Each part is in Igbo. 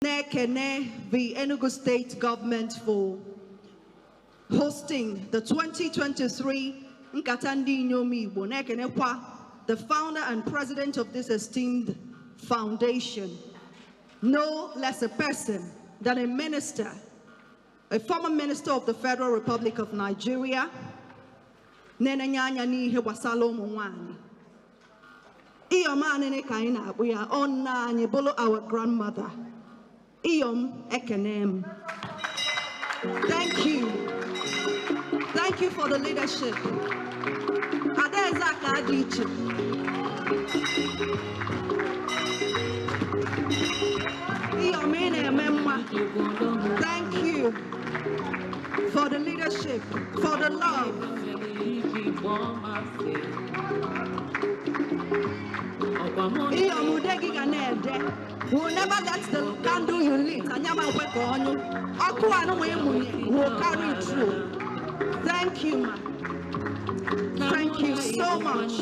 Nekene, the Enugu State government for hosting the 2023 Nkata Ndị Inyom Igbo. Nekenekwa, the founder and president of this esteemed foundation, no less a person than a minister, a former minister of the Federal Republic of Nigeria, Nene Mmonwu Igbo-Nile. Iyom kaina we are on bolo our grandmother. Iyom ekenem. Thank you. Thank you for the leadership. Adezaka adiche. Iyom enememwa. Thank you for the leadership, for the love. We'll never let the candle you lit will carry it through. Thank you, ma. Thank you so much.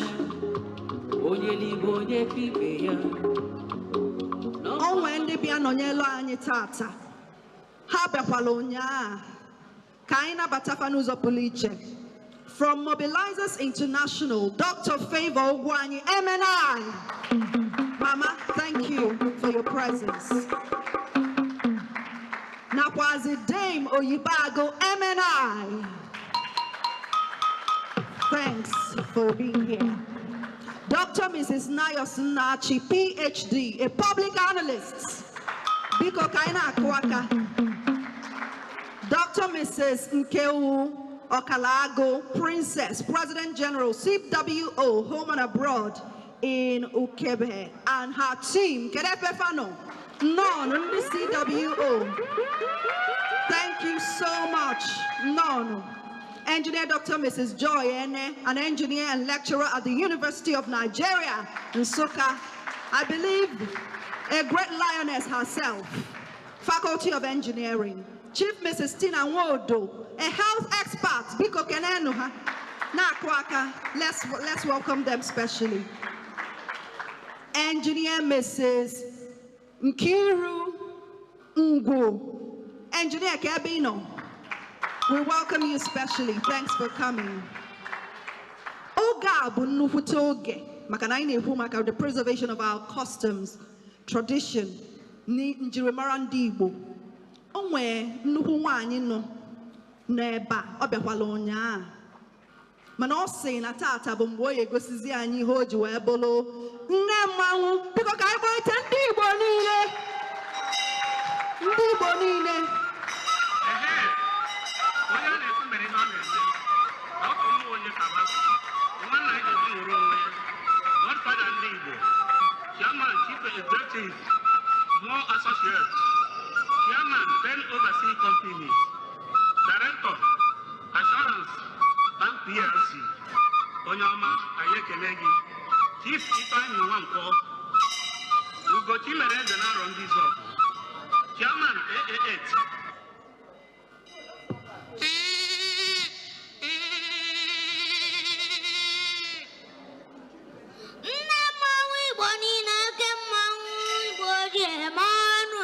From Mobilizers International, Dr. Favor Ogwanyi, MNI. Mama, thank you for your presence. Nakwazi Dame Oyibago, MNI. Thanks for being here. Dr. Mrs. Nayos Nachi, PhD, a public analyst. Biko Kaina Akwaka. Dr. Mrs. Nkeu Okalago, Princess, President General, CWO, Home and Abroad in Ukebe, and her team, Kedepefano, non the CWO. Thank you so much, non. Engineer Dr. Mrs. Joy Ene, an engineer and lecturer at the University of Nigeria, Nsukka. I believe a great lioness herself, Faculty of Engineering. Chief Mrs. Tina Nwodo, a health expert, Biko Kenenuha, Nakwaka, let's welcome them specially. Engineer Mrs. Nkiru Ngwo, Engineer Kabino, we welcome you specially. Thanks for coming. Oga Bunufutoge, Makanaini Humaka, the preservation of our customs, tradition, Njirimara Ndị Igbo. Onwe nnukwu nwaanyị nọ n'ebe ọ bịakwala ụnyaahụ mana ọ sị na tata bụ mgbe o egosizi anyị ihe o ji wee bụrụ Nne Mmonwu. Biko ka anyị kpọrịta ndị Igbo niile, ndị Igbo niile. Onye na-ekwu mere ihe ọ na-eme ọ bụ mmụọ onye kaba nwanna anyị ga-ebu nwere onwe ya Godfather ndị Igbo, Chairman, Chief Executive, more associates, Chairman, 10 overseas companies, Director, Assurance Bank PLC, Onyama Ayekelegi, Chief Ifeanyi Nwankwo, Ugochi Mereze Naro Ndizop, Chairman AA8. Nne Mmonwu Igbo-Nile, Nke Mmonwu Igbo ji eme ọnụ.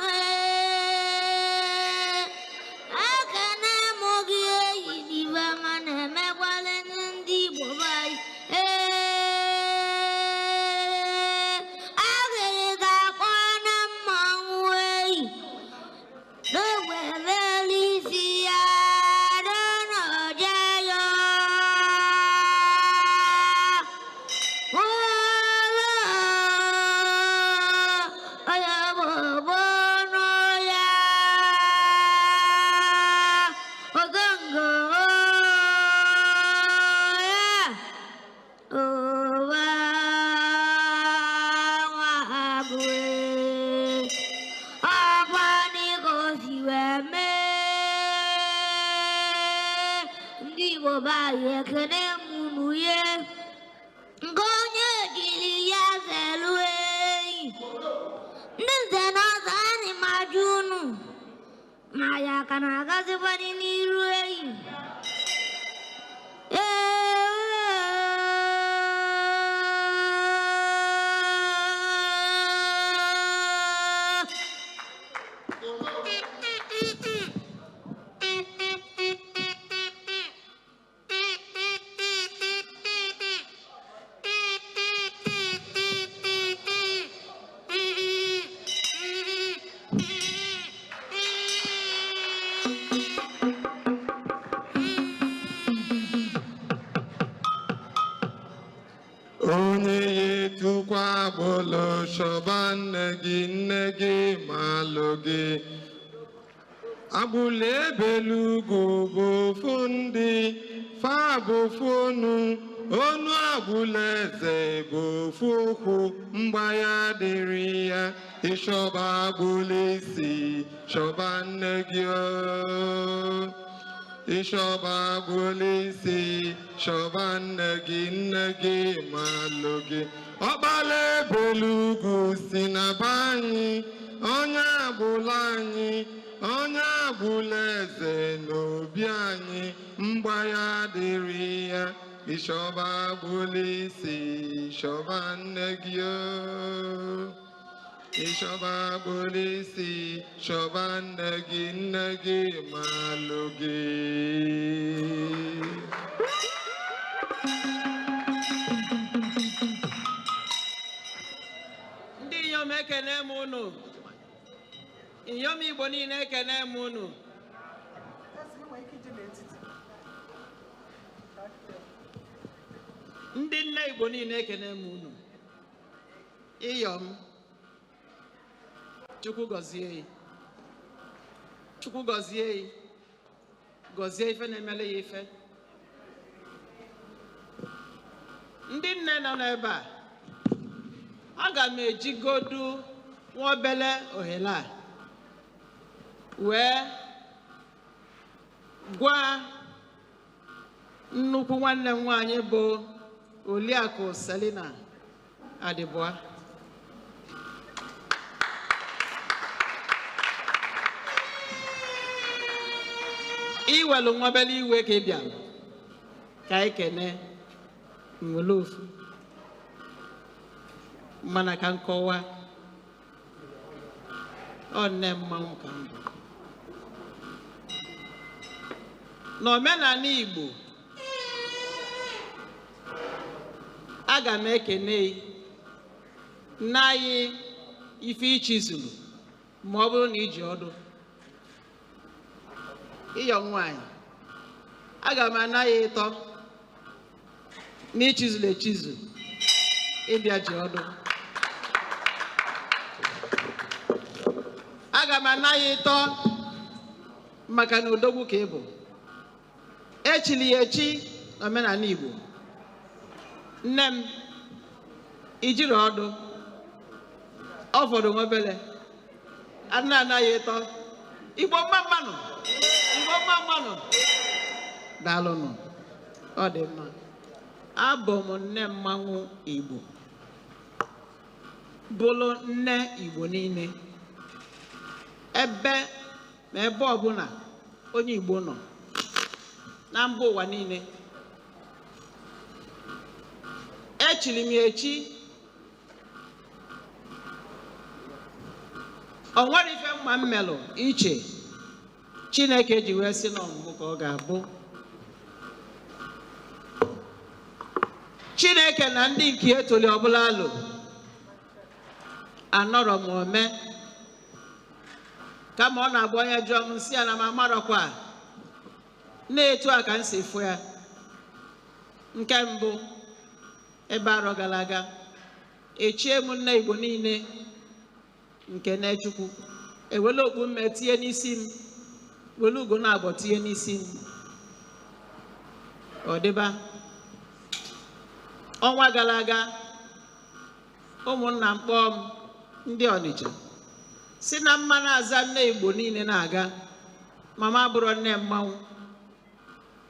Bolo shoban negi malogi abule belugo bo fundi fa bo funu onu abuleze bo fuku mbaya diriya ishoba bulisi shoban negi Ishoba bulisi shoban negi malogi Obale belugu sinabani onya bulani onya buleze nobiani mbaya diriya Ishoba bulisi shoban negio Ishoba bulisi shoban negi malogi Ndị inyom ekene m unu. Inyom Igbo niile ekene m unu. Ndị nne Igbo niile ekene m unu. Iyom Chukwu gọzie. Chukwu gọzie. Gọzie ife na-emele ya ife. Ndị nne nọ n'ebe a, aga m ejigodu nwa obele ohere a wee gwa nnukwu nwanne m nwaanyị bụ Oliakụ Selina Adịbụa. Iwelu nwa obele iwe ka ị bịara ka anyị kene nwere ofu mana ka nkọwa ọ Nne Mmonwu ka mbụ n'omenala Igbo. Aga m ekene n'anyị ife ichizuru ma ọ bụrụ na iji ọdụ ịyọ nwaanyị. Aga m anaghị ịtọ n'ichizuru echizu ịbịa ji ọdụ. Aga m anaghị ịtọ maka na odogwu ka ị bụ. Echili ya echi n'omenala Igbo. Nne m ijiri ọdụ ọ fọdụ nwebele anaghị ịtọ. Igbo mma mmanụ, Igbo mma mmanụ. Daalụnụ, ọ dị mma. Abụ m Nne Mmonwu Igbo, bụrụ nne Igbo niile. Ebe ma ebe ọbụla onye Igbo nọ na mba ụwa niile. Echiri m echi. O nwere ife mma mmelụ iche Chineke ji wee sị n'ọmụmụ ka ọ ga-abụ. Chineke na ndị nke etoli ọbụla alụ anọrọ m ome kama ọ na-abụ onye jụọ m nsị ya na m amarọkwa na-etu a ka m si fụ ya. Nke mbụ, ebe arọ gara aga echie m nne Igbo niile nke na-echukwu ewele okpu mme tinye n'isi m, wele ugo na-abọ tinye n'isi m. Ọ dịba ọnwa gara aga ụmụnna m kpọọ m ndị Ọnịcha si na mmanụ aza nne Igbo niile na-aga mama bụrụ Nne Mmonwu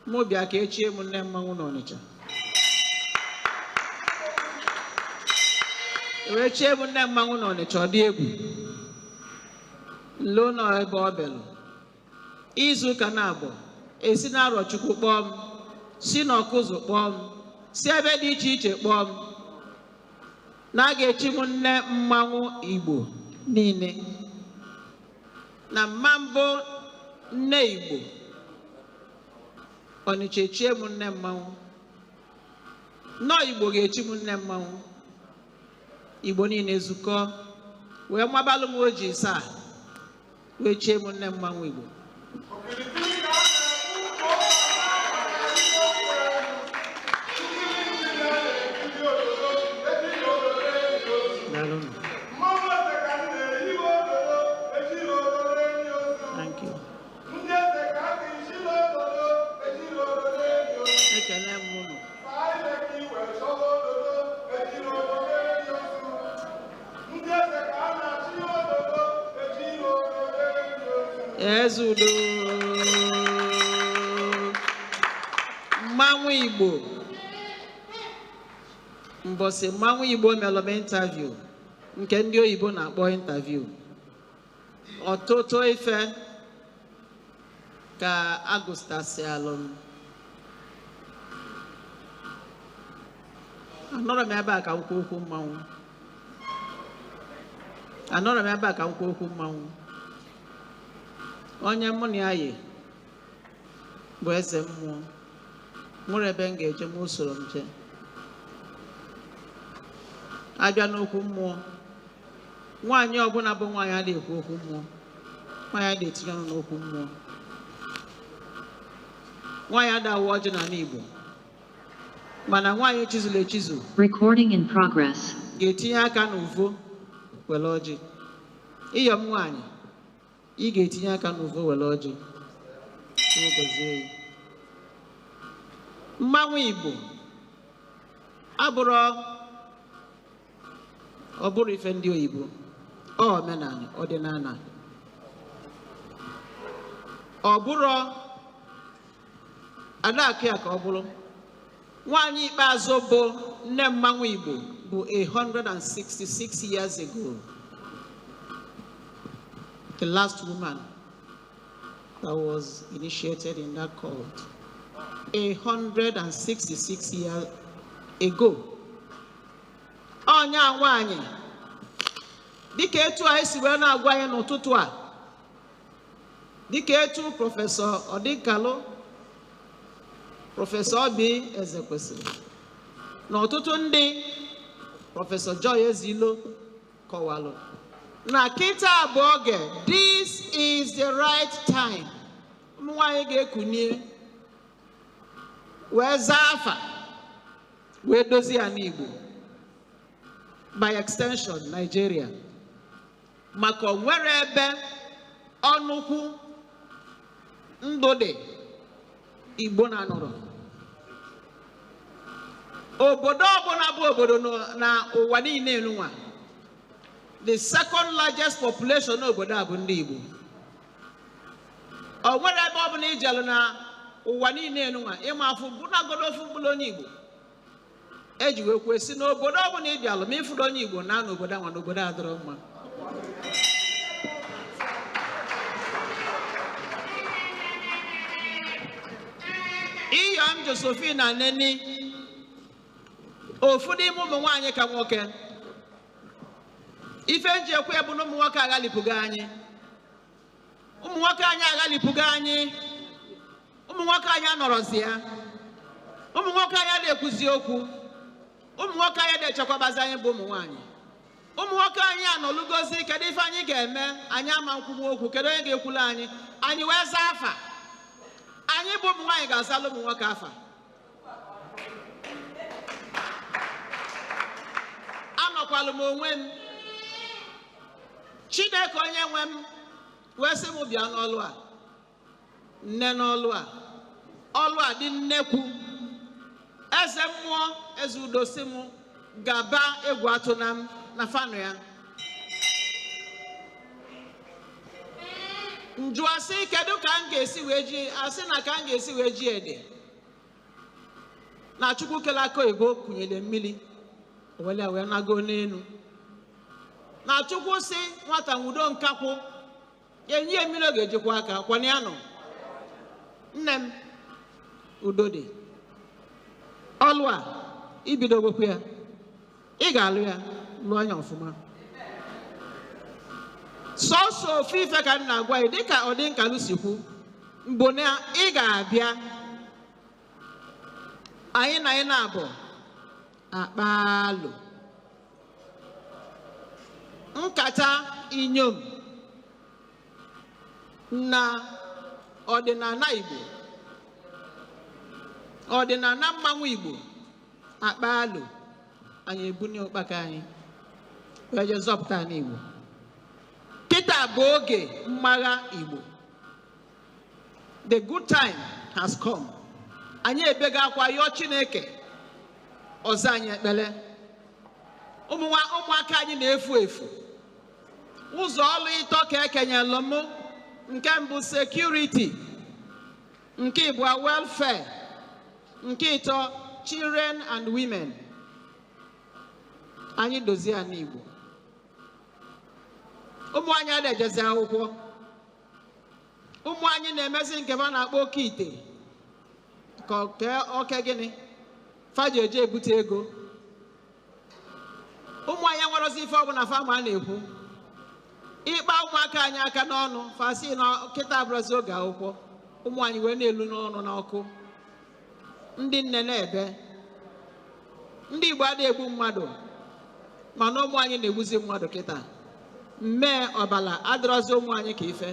mụ bịa ka echie m Nne Mmonwu n'Ọnịcha. Wee chie m Nne Mmonwu n'Ọnịcha. Ọ dị egwu nlo nọ ebe ọ belụ izu ụka na-abụ esi na Arọchukwu kpọọ m, si n'Ọkụzụ kpọọ m, si ebe dị iche iche kpọọ m na a ga-echi m Nne Mmonwu Igbo niile. na mambo Nne Igbo Ọnịcha echie m Nne Mmonwu nọ Igbo ga-echi m Nne Mmonwu Igbo niile zukọ wee mabalụ m oji saa wee chie m Nne Mmonwu Igbo Ezudo Mmonwu Igbo mbọsị Mmonwu Igbo melụ interview nke ndị oyibo na-akpọ interview ọtụtụ ife ka agụstasị alụm anọrọ m ebe a ka m kwuo okwu mmanwụ anọrọ m ebe a ka m kwuo okwu mmanwụ onye mụ na ya yi bụ eze mmụọ nwere ebe m ga-eje m usoro m je abịa n'okwu mmụọ nwaanyị ọbụla bụ nwaanyị adịghị ekwu okwu mmụọ nwaanyị adịghị etinye ọnụ n'okwu mmụọ nwaanyị adawa ọjị n'ala Igbo mana nwaanyị echizula echizu Recording in progress. ga-etinye aka n'uvo were ọjị ịyọm nwaanyị ị ga-etinye aka n'uvo were ọjị Mmonwu Igbo ọ bụrụ ife ndị oyibo ọ omenala ọdịnala ọ bụrụ adakụ ya ka ọ bụrụ nwaanyị ikpeazụ bụ Nne Mmonwu Igbo bụ 166 years ago the last woman that was initiated in that cult 166 years ago onye nwaanyị dịka etu anyị si wee na-agwa anyị n'ụtụtụ a dịka etu prọfesọ Ọdịkalụ prọfesọ Obi Ezekwesili na ọtụtụ ndị prọfesọ Joy Ezilo kọwalụ na kịta bụ oge this is the right time ụmụ nwaanyị ga-ekunie wee zaa afa wee dozie ya n'Igbo by extension Nigeria maka o nwere ebe ọnụkwu ndụ dị Igbo na nọrọ obodo ọbụla bụ obodo na ụwa niile nwa the second largest population obodo a bụ ndị Igbo o nwere ebe ọbụla ijelụ na ụwa niile nwa ịma afụ bụnagodo ofu mkpụrụ onye Igbo eji wee kwesị n'obodo ọbụla ị bịalụ ma ịfụrụ onye Igbo na n'obodo anwa n'obodo adịrọ mma Iyom Josephine na Neni ofu n'ime ụmụ nwaanyị ka nwoke ife nji ekwe bụ na ụmụ nwoke aghalipụgo anyị ụmụ nwoke anyị aghalipụgo anyị ụmụ nwoke anyị anọrọzi ya ụmụ nwoke anyị na-ekwuzi okwu ụmụ nwoke anyị na-echekwabazi anyị bụ ụmụ nwaanyị ụmụ nwoke anyị anọlugozi kedu ife anyị ga-eme anyị ama nkwuwa okwu kedu onye ga-ekwulu anyị anyị wee zaa afa anyị bụ ụmụ nwaanyị ga-azalụ ụmụ nwoke afa anọkwalụ m onwe m Chineke onye nwe m wee sị m bịa n'ọlụ a nne n'ọlụ a ọlụ a dị nnekwu eze mmụọ eze udo si m gaba egwu atụ na m na fanụ ya njụ asị kedu ka m ga-esi wee ji asị na ka m ga-esi wee ji ede na Chukwu kele aka oyibo kụnyere mmiri wele wee nago n'elu na Chukwu si nwata nwudo nkakwụ enyi ya mmiri ọ ga-ejikwa aka kwana ya nọ nne m udo dị ọlụ a ibido gwekwu ya ị ga-alụ ya lụọ anya ọfụma sọsọ ofu ife ka m na-agwa gị dịka ọ dị nka lusikwu mbụ na ị ga-abịa anyị na ị na-abụ akpalụ nkata inyom na ọdịnala Igbo, ọdịnala mmanwụ Igbo akpalụ anyị ebunye ụkpaka anyị wee je zọpụta n'Igbo. Kịta bụ oge mmagha Igbo. The good time has come. Anyị ebega akwa yọọ Chineke ọzọ anyị ekpele. Ụmụaka anyị na-efu efu. Ụzọ ọlụ ịtọ ka ekenyelụ m, nke mbụ security, nke ịbụọ welfare, nke ịtọ children and women. Anyị dozie ya n'Igbo. Ụmụ anyị na-ejezi akwụkwọ. Ụmụ anyị na-emezi nke ha na-akpọ oke ite ka oke gịnị faji eje ebute ego. Ụmụ anyị nwerozi ife ọbụla fama na-ekwu ịkpa ụmụaka anyị aka n'ọnụ fasi na kịta abụrụzi oge akwụkwọ. Ụmụ anyị wee na-elu n'ọnụ n'ọkụ. Ndị nne na-ebe. Ndị Igbo adịghị egbu mmadụ mana ụmụ anyị na-egbuzi mmadụ kịta. Mmee ọbala adịrọzi ụmụ anyị ka ife.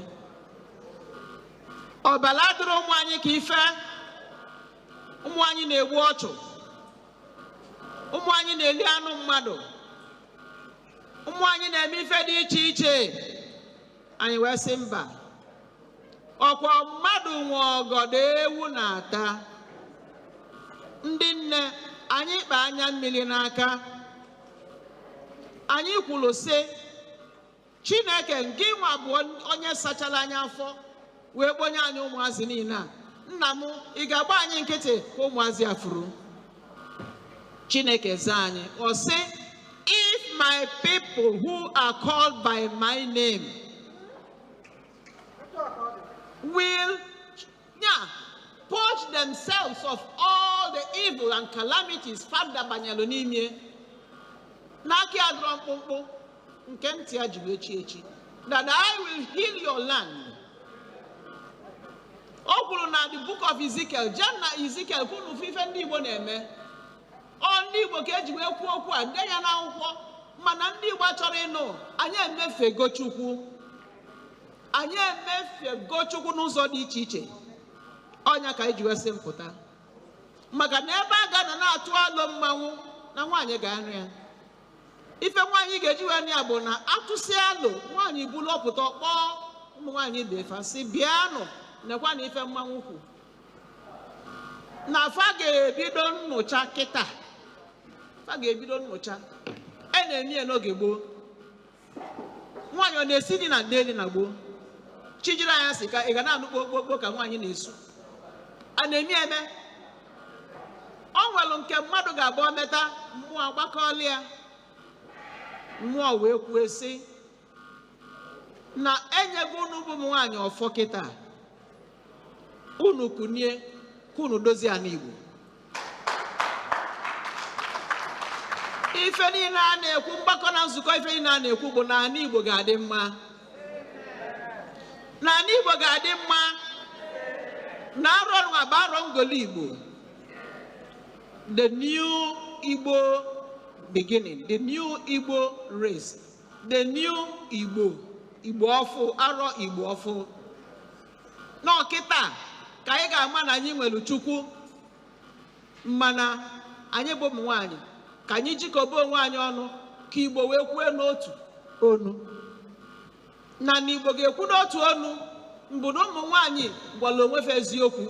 Ọbala adịrọ ụmụ anyị ka ife. Ụmụ anyị na-egbu ọchụ. Ụmụ anyị na-eli anụ mmadụ. Ụmụ anyị na-eme ife dị iche iche. Anyị wee sị mba. Ọkwa mmadụ nwe ọgọdọ ewu na-ata. Ndị nne anyị kpa anya mmiri n'aka. Anyị kwuru sị Chineke nke nwa bụ onye sachara anyị afọ wee kponye anyị ụmụazị niile a. Nna m ị ga-agba anyị nkịtị ka ụmụazị afuru? Chineke zaa anyị ọ sị, if my people who are called by my name will purge themselves of all the evil and calamities fada banyelu n'ime n'aka adọrọ mkpụmkpụ nke ntị ya jiri echi that I will heal your land. O kwuru na the book of Ezekiel, Jen na Ezekiel kwuru ife ndị Igbo na-eme. Ọ ndị Igbo ka eji wee kwuo okwu a de ya n'akwụkwọ, mana ndị Igbo chọrọ ịnụ anyị emefego Chukwu. Anyị emefego Chukwu n'ụzọ dị iche iche. Ọnya ka eji wee sị mpụta maka na ebe a ga na-atụ alụ mmanwụ na nwaanyị ga-anụ ya. Ife nwaanyị ga-eji wee nụ ya bụ na atụsị alụ nwaanyị bulu ọpụta kpọọ ụmụ nwaanyị befa sị bịanụ nekwa na ife mmanwụ kwu na fa ga-ebido nnụcha kịta. Fa ga-ebido nnụcha na-eme ya n'oge gboo. Nwaanyị ọ na-esi dị na ndeli na gboo. Chijiri anya sị ka ị ga na-anụ kpokpokpo ka nwaanyị na-esu. A na-eme eme. Ọ nwere nke mmadụ ga-abụ ometa mmụọ agbakọọla ya. Mmụọ wee kwuo sị na enyego unu bụ nwaanyị ọfọ kịta. Unu kunie ka unu dozie ala Igbo. Ife niile a na-ekwu mgbakọ na nzukọ ife niile a na-ekwu bụ na ala Igbo ga-adị mma. Na ala Igbo ga-adị mma. Na arọ nwa bụ arọ ngoli Igbo. The new Igbo beginning, the new Igbo race, the new Igbo, Igbo ọfụ, arọ Igbo ọfụ. N'ọkịta ka anyị ga-ama na anyị nwere Chukwu, mana anyị bụ ụmụ nwaanyị ka anyị jikọba onwe anyị ọnụ ka Igbo wee kwue n'otu onu. Na Igbo ga-ekwu n'otu onu mbụ na ụmụ nwaanyị gwara onwe fa eziokwu.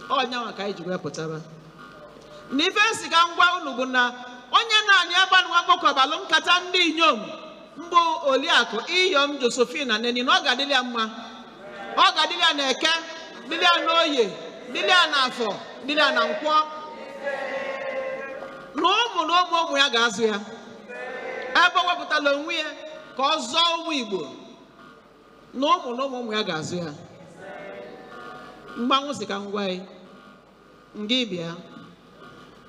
Ọnyanwa ka anyị ji wee pụtara. N'ife si ka ngwa unu bụ na onye na-anyị ebe a kpọkọbalụ nkata ndị inyom mbụ Oliakụ Iyom Josephine na Neni na ọ ga-adịrị ya mma. Ọ ga-adịrị ya na Eke, dịrị ya n'Oye, dịrị ya na Afọ, dịrị ya na Nkwọ. Na ụmụ ya ga-azụ ya. Ebe ọ wepụtala onwe ya ka ọ zọọ ụmụ Igbo. Na ụmụ ya ga-azụ ya. Mgbanwụ si ka ngwa anyị. Ngị bịa.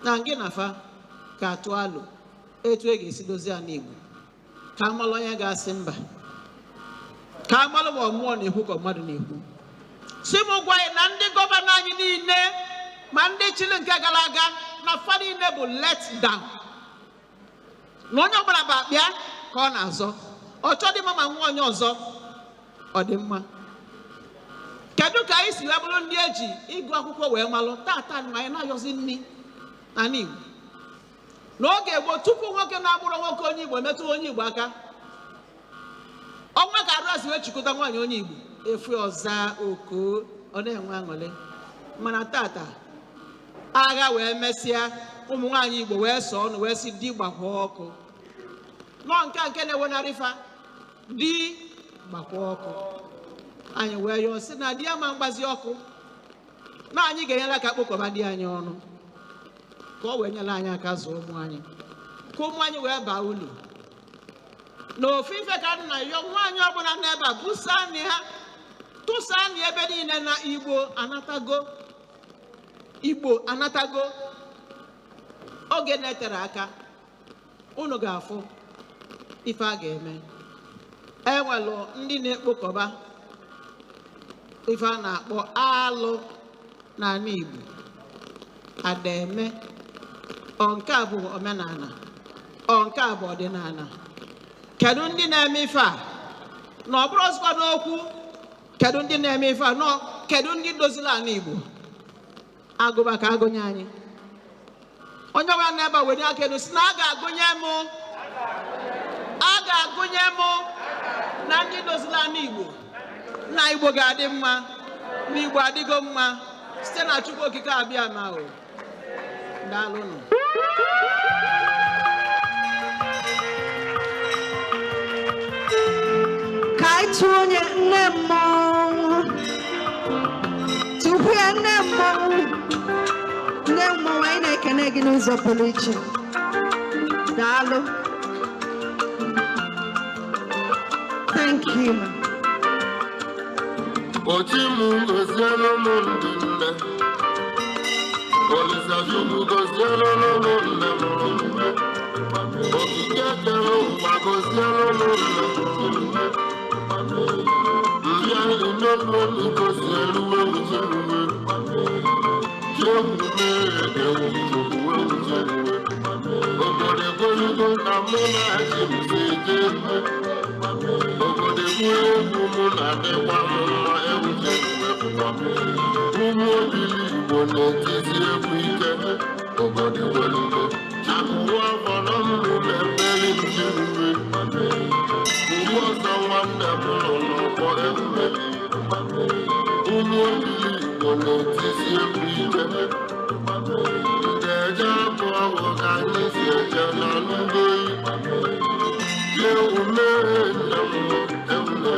Na ngị nafa ka atụ alụ etu e ga-esi dozie ala Igbo. Ka amalụ onye ga-asị mba ka amalụ ma mmụọ na-ekwu ka mmadụ na-ekwu. Si m gwa anyị na ndị gọvanọ anyị niile ma ndị chili nke gara aga na fa niile bụ let down. Na onye ọbụla bụ akpịa ka ọ na-azọ. Ọ chọ dị mma ma nwa onye ọzọ ọ dị mma. Kedu ka anyị si wee bụrụ ndị eji ịgụ akwụkwọ wee malụ tata ma anyị na-ayọzi nni n'ala Igbo? N'oge gboo tupu nwoke na-agbụrụ nwoke onye Igbo metụ onye Igbo aka, ọnwa ga-arụ asị wee chịkọta nwaanyị onye Igbo efu ọza oko ọ na-enwe aṅụrị. Mana tata agha wee mesịa ụmụ nwaanyị Igbo wee sọ ọnụ wee si di gbakwa ọkụ. Nọ nke na-ewenarị fa di gbakwa ọkụ. Anyị wee yọọ sị na di ya ma mgbazi ọkụ na anyị ga-enyere aka kpokọba di anyị ọnụ ka ọ wee nyere anyị aka zụọ ụmụ anyị ka ụmụ anyị wee baa ulu. Na ofufe ka nna yọọ nwaanyị ọbụla n'ebe a busa nị ha tụsa nị ebe niile na Igbo anatago oge na-etere aka. Unu ga-afụ ife a ga-eme. Enwelụ ndị na-ekpokọba ife a na-akpọ alụ n'ala Igbo ademe. Nke a bụ omenala, nke a bụ ọdịnala. Kedu ndị na-eme ife a? Na ọ bụrụ ọzọkwa n'okwu kedu ndị na-eme ife a? Nọ kedu ndị doziri ala Igbo? Agụba ka agụnye anyị. Onye ọbụla n'ebe a were aka elu si na a ga-agụnye m na ndị doziri ala Igbo. Na Igbo ga-adị mma, na Igbo adịgo mma site na Chukwu Okike abịa ma o. Daalụnụ. Ka anyị tụọ onye Nne Mmonwu. Tupu ya Nne Mmonwu anyị na-ekene gị n'ụzọ pụrụ iche. Daalụ. Thank you. Ochimu gozielu n'ụlọ nne, Olisachukwu gozielu n'ụlọ nne mụrụ nne, Okike kere ụwa gozielu n'ụlọ nne, ndị anyị n'olu gozielu ewuche uwe, Jemume ewu uwe uche uwe, obodo egwurugo na mụ na Chimsi Jemme, obodo egwu mụ na-adịkwa m mma ewuche uwe pụkwa m. Ụmụ obili Igbo na-etizi egwu ike, obodo egwurugo akụwa afọ na mmụ na-emeri nche uwe. Ugbu ọzọ nwanne m nọ n'ọkpọ egwumeli. Ụmụ obili Igbo na-etizi egwu ike. Ndị eje abụ ọgwụ ka anyị si eje na n'ugboyi. Ewume nne m ewume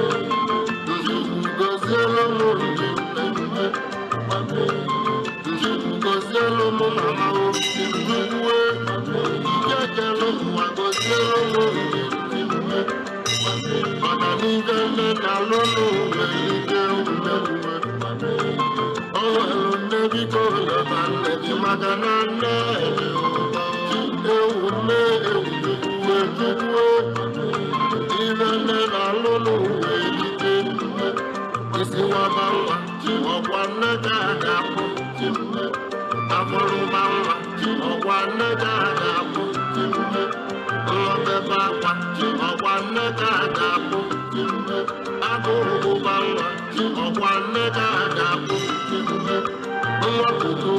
Njikwu gozielu m ndị nne. Njikwu gozielu m mama o Njikwu ike kere ụwa gozielu m ndị nne. Maka n'ife nne na-alụ n'uwe ike ume. O nwere nne biko leta nne gị maka na nne dị ụtọ. Ewume ewume Chukwu ife nne na-alụ n'uwe ike nne. Isi nwaba nwa ọkwa nne ka a ga-akpụ nne. Afọrụba nwa ọkwa nne ka a ga-akpụ nne. Nlọbebe akwa ọkwa nne ka a ga-akpụ nne. Agụrụba nwa ọkwa nne ka a ga-akpụ nne. Nwapụta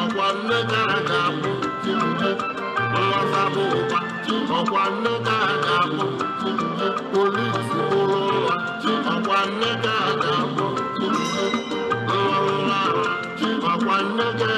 ọkwa nne ka a ga-akpụ nne. Nwasabụ ụkwa ọkwa nne ka a ga-akpụ nne. Polisi bụrụ nwa ọkwa nne ka a ga-akpụ nne. Nwa nwụrụ anwụ ọkwa nne ka